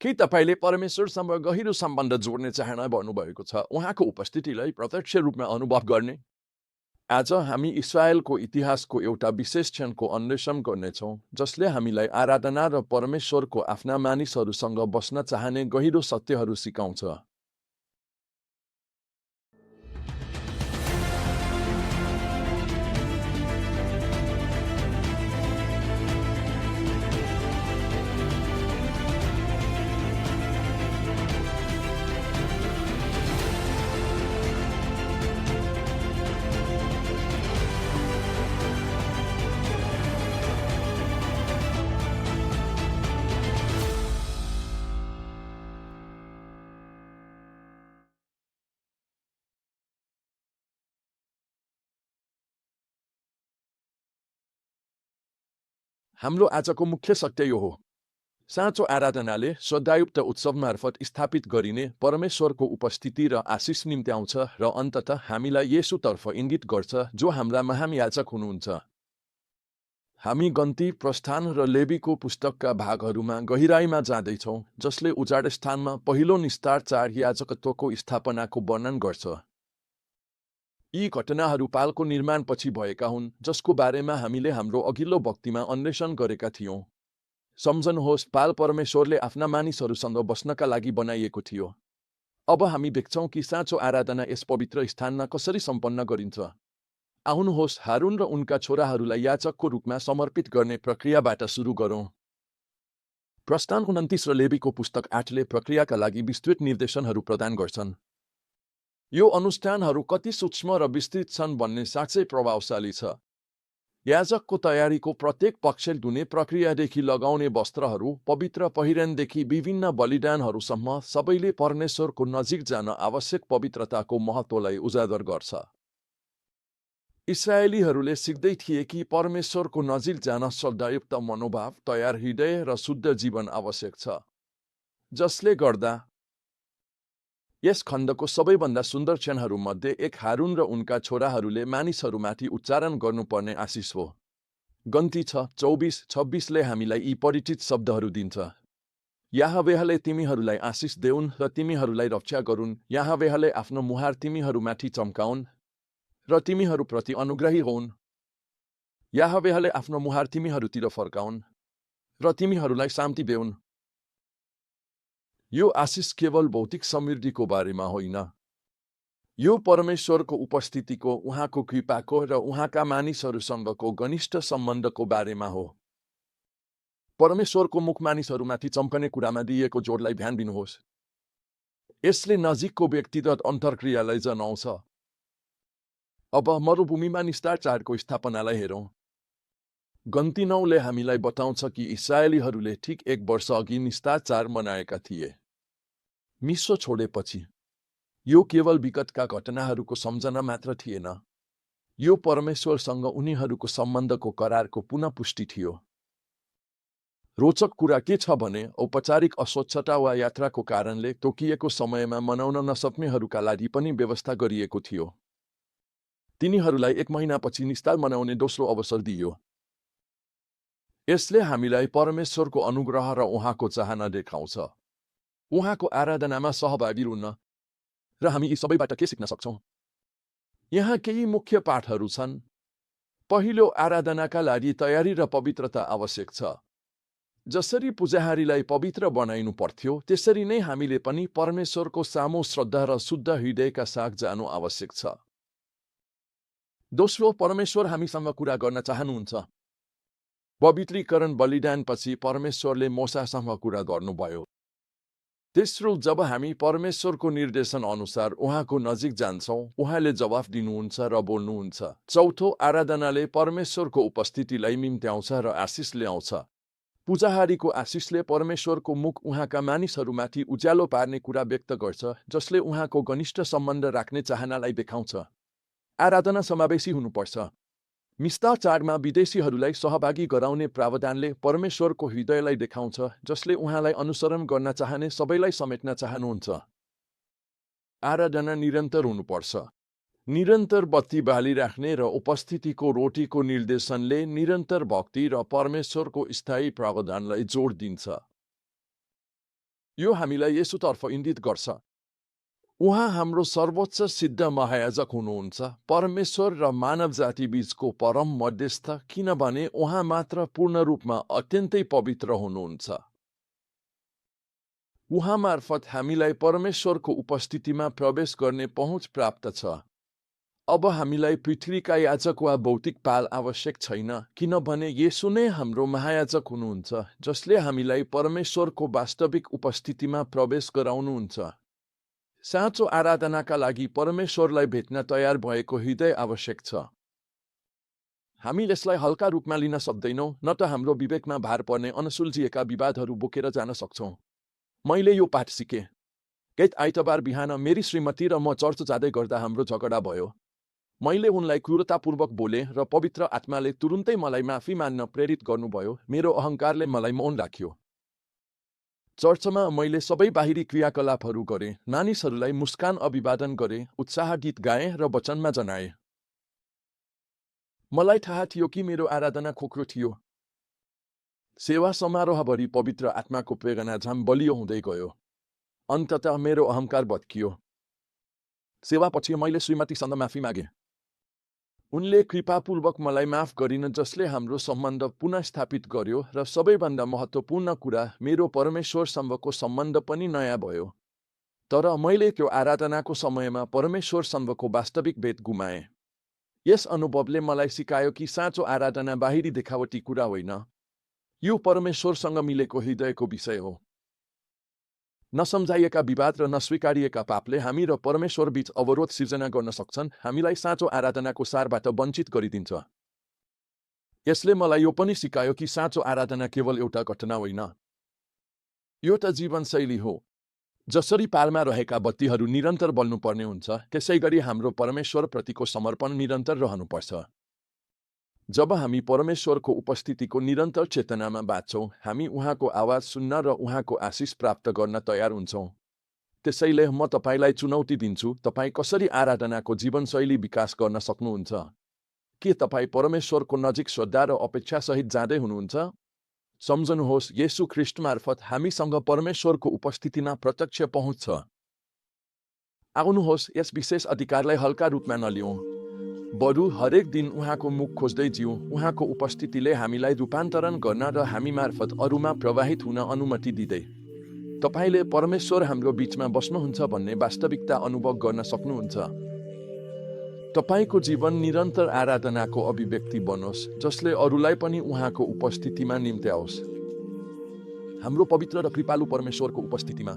के तपाईँले परमेश्वरसँग गहिरो सम्बन्ध जोड्ने चाहना भन्नुभएको छ, उहाँको उपस्थितिलाई प्रत्यक्ष रूपमा अनुभव गर्ने? आज हामी इस्राएलको इतिहासको एउटा विशेष क्षणको अन्वेषण गर्नेछौँ, जसले हामीलाई आराधना र परमेश्वरको आफ्ना मानिसहरूसँग बस्न चाहने गहिरो सत्यहरू सिकाउँछ। हाम्रो आजको मुख्य सत्य यो हो। साँचो आराधनाले सदायुक्त उत्सव मार्फत स्थापित गरिने परमेश्वरको उपस्थिति र आशिष निम्त्याउँछ र अन्ततः हामीलाई येशूतर्फ इङ्गित गर्छ, जो हाम्रा महायाजक हुनुहुन्छ। हामी गन्ती, प्रस्थान र लेवीको पुस्तकका भागहरूमा गहिराईमा जाँदैछौँ, जसले उजाड स्थानमा पहिलो निस्तार चाड याजकत्वको स्थापनाको वर्णन गर्छ। यी घटनाहरू पालको निर्माणपछि भएका हुन्, जसको बारेमा हामीले हाम्रो अघिल्लो भक्तिमा अन्वेषण गरेका थियौँ। सम्झनुहोस्, पाल परमेश्वरले आफ्ना मानिसहरूसँग बस्नका लागि बनाइएको थियो। अब हामी देख्छौँ कि साँचो आराधना यस पवित्र स्थानमा कसरी सम्पन्न गरिन्छ। आउनुहोस्, हारुन र उनका छोराहरूलाई याजकको रूपमा समर्पित गर्ने प्रक्रियाबाट सुरु गरौँ। प्रस्थान 29 र लेवीको पुस्तक 8ले प्रक्रियाका लागि विस्तृत निर्देशनहरू प्रदान गर्छन्। यो अनुष्ठानहरू कति सूक्ष्म र विस्तृत छन् भन्ने साँच्चै प्रभावशाली छ। याजकको तयारीको प्रत्येक पक्ष धुने प्रक्रियादेखि लगाउने वस्त्रहरू, पवित्र पहिरनदेखि विभिन्न बलिदानहरूसम्म, सबैले परमेश्वरको नजिक जान आवश्यक पवित्रताको महत्त्वलाई उजागर गर्छ। इस्राएलीहरूले सिक्दै थिए कि परमेश्वरको नजिक जान श्रद्धायुक्त मनोभाव, तयार हृदय र शुद्ध जीवन आवश्यक छ, जसले गर्दा यस खण्डको सबैभन्दा सुन्दर क्षणहरूमध्ये एक हारुन र उनका छोराहरूले मानिसहरूमाथि उच्चारण गर्नुपर्ने आशिष हो। गन्ती 6:24-26ले हामीलाई यी परिचित शब्दहरू दिन्छ। याहवेहले तिमीहरूलाई आशिष देऊन् र तिमीहरूलाई रक्षा गरून्। याहवेहले आफ्नो मुहार तिमीहरूमाथि चम्काउन् र तिमीहरूप्रति अनुग्रही होउन्। याहवेहले आफ्नो मुहार तिमीहरूतिर फर्काउन् र तिमीहरूलाई शान्ति देऊन्। यो आशिष केवल भौतिक समृद्धिको बारेमा होइन। यो परमेश्वरको उपस्थितिको, उहाँको कृपाको र उहाँका मानिसहरूसँगको घनिष्ठ सम्बन्धको बारेमा हो। परमेश्वरको मुख मानिसहरूमाथि चम्कने कुरामा दिएको जोडलाई ध्यान दिनुहोस्। यसले नजिकको व्यक्तिगत अन्तर्क्रियालाई जनाउँछ। अब मरुभूमिमा निस्तार चाडको स्थापनालाई हेरौँ। गन्ती 9ले हामीलाई बताउँछ कि इस्राएलीहरूले ठिक 1 वर्ष अघि निस्तार चाड मनाएका थिए। मिस्र छोडेपछि यो केवल विगतका घटनाहरूको सम्झना मात्र थिएन। यो परमेश्वरसँग उनीहरूको सम्बन्धको करारको पुनः पुष्टि थियो। रोचक कुरा के छ भने औपचारिक अस्वच्छता वा यात्राको कारणले तोकिएको समयमा मनाउन नसक्नेहरूका लागि पनि व्यवस्था गरिएको थियो। तिनीहरूलाई 1 महिनापछि निस्तार मनाउने दोस्रो अवसर दिइयो। यसले हामीलाई परमेश्वरको अनुग्रह र उहाँको चाहना देखाउँछ। उहाँको आराधनामा सहभागी हुन र हामी यी सबैबाट के सिक्न सक्छौँ? यहाँ केही मुख्य पाठहरू छन्। पहिलो, आराधनाका लागि तयारी र पवित्रता आवश्यक छ। जसरी पुजारीलाई पवित्र बनाइनु पर्थ्यो, त्यसरी नै हामीले पनि परमेश्वरको सामु श्रद्धा र शुद्ध हृदयका साथ जानु आवश्यक छ। दोस्रो, परमेश्वर हामीसँग कुरा गर्न चाहनुहुन्छ। पवित्रीकरण बलिदानपछि परमेश्वरले मोसासँग कुरा गर्नुभयो। तेस्रो, जब हामी परमेश्वरको निर्देशन अनुसार उहाँको नजिक जान्छौँ, उहाँले जवाफ दिनुहुन्छ र बोल्नुहुन्छ। चौथो, आराधनाले परमेश्वरको उपस्थितिलाई निम्त्याउँछ र आशिष ल्याउँछ। पुजारीको आशिषले परमेश्वरको मुख उहाँका मानिसहरूमाथि उज्यालो पार्ने कुरा व्यक्त गर्छ, जसले उहाँको घनिष्ठ सम्बन्ध राख्ने चाहनालाई देखाउँछ। आराधना समावेशी हुनुपर्छ। निस्तार चाडमा विदेशीहरूलाई सहभागी गराउने प्रावधानले परमेश्वरको हृदयलाई देखाउँछ, जसले उहाँलाई अनुसरण गर्न चाहने सबैलाई समेट्न चाहनुहुन्छ। आराधना निरन्तर हुनुपर्छ। निरन्तर बत्ती बालिराख्ने र उपस्थितिको रोटीको निर्देशनले निरन्तर भक्ति र परमेश्वरको स्थायी प्रावधानलाई जोड दिन्छ। यो हामीलाई येशूतर्फ इङ्गित गर्छ। उहाँ हाम्रो सर्वोच्च सिद्ध महायाजक हुनुहुन्छ, परमेश्वर र मानव जाति बीचको परम मध्यस्थ, किनभने उहाँ मात्र पूर्ण रूपमा अत्यन्तै पवित्र हुनुहुन्छ। उहाँ मार्फत हामीलाई परमेश्वरको उपस्थितिमा प्रवेश गर्ने पहुँच प्राप्त छ। अब हामीलाई पृथ्वीका याजक वा भौतिक पाल आवश्यक छैन, किनभने येशू नै हाम्रो महायाजक हुनुहुन्छ, जसले हामीलाई परमेश्वरको वास्तविक उपस्थितिमा प्रवेश गराउनुहुन्छ। साँचो आराधनाका लागि परमेश्वरलाई भेट्न तयार भएको हृदय आवश्यक छ। हामी यसलाई हल्का रूपमा लिन सक्दैनौँ, न त हाम्रो विवेकमा भार पर्ने अनसुल्झिएका विवादहरू बोकेर जान सक्छौँ। मैले यो पाठ सिकेँ। गत आइतबार बिहान मेरी श्रीमती र म चर्च जाँदै गर्दा हाम्रो झगडा भयो। मैले उनलाई क्रूरतापूर्वक बोले र पवित्र आत्माले तुरुन्तै मलाई माफी माग्न प्रेरित गर्नुभयो। मेरो अहङ्कारले मलाई मौन राख्यो। चर्चमा मैले सबै बाहिरी क्रियाकलापहरू गरेँ, मानिसहरूलाई मुस्कान अभिवादन गरेँ, उत्साह गीत गाएँ र वचनमा जनाएँ। मलाई थाहा थियो कि मेरो आराधना खोक्रो थियो। सेवा समारोहभरि पवित्र आत्माको प्रेरणा झन् बलियो हुँदै गयो। अन्ततः मेरो अहङ्कार भत्कियो। सेवापछि मैले श्रीमतीसँग माफी मागेँ। उनले कृपापूर्वक मलाई माफ गरिन्, जसले हाम्रो सम्बन्ध पुनः स्थापित गर्यो र सबैभन्दा महत्त्वपूर्ण कुरा, मेरो परमेश्वरसँगको सम्बन्ध पनि नयाँ भयो। तर मैले त्यो आराधनाको समयमा परमेश्वरसँगको वास्तविक भेट गुमाएँ। यस अनुभवले मलाई सिकायो कि साँचो आराधना बाहिरी देखावटी कुरा होइन, यो परमेश्वरसँग मिलेको हृदयको विषय हो। नसम्झाइएका विवाद र नस्वीकारिएका पापले हामी र परमेश्वर बीच अवरोध सिर्जना गर्न सक्छन्, हामीलाई साँचो आराधनाको सारबाट वञ्चित गरिदिन्छ। यसले मलाई यो पनि सिकायो कि साँचो आराधना केवल एउटा घटना होइन, यो त जीवनशैली हो। जसरी पालमा रहेका बत्तीहरू निरन्तर बल्नुपर्ने हुन्छ, त्यसैगरी हाम्रो परमेश्वरप्रतिको समर्पण निरन्तर रहनुपर्छ। जब हामी परमेश्वरको उपस्थितिको निरन्तर चेतनामा बाँच्छौँ, हामी उहाँको आवाज सुन्न र उहाँको आशिष प्राप्त गर्न तयार हुन्छौँ। त्यसैले म तपाईँलाई चुनौती दिन्छु, तपाईँ कसरी आराधनाको जीवनशैली विकास गर्न सक्नुहुन्छ? के तपाईँ परमेश्वरको नजिक श्रद्धा र अपेक्षासहित जाँदै हुनुहुन्छ? सम्झनुहोस्, येशू ख्रीष्ट मार्फत हामीसँग परमेश्वरको उपस्थितिमा प्रत्यक्ष पहुँच छ। आउनुहोस्, यस विशेष अधिकारलाई हल्का रूपमा नलिउँ, बरु हरेक दिन उहाँको मुख खोज्दै जिउँ। उहाँको उपस्थितिले हामीलाई रूपान्तरण गर्न र हामी मार्फत अरूमा प्रवाहित हुन अनुमति दिँदै, तपाईँले परमेश्वर हाम्रो बीचमा बस्नुहुन्छ भन्ने वास्तविकता अनुभव गर्न सक्नुहुन्छ। तपाईँको जीवन निरन्तर आराधनाको अभिव्यक्ति बनोस्, जसले अरूलाई पनि उहाँको उपस्थितिमा निम्त्याओस्। हाम्रो पवित्र र कृपालु परमेश्वरको उपस्थितिमा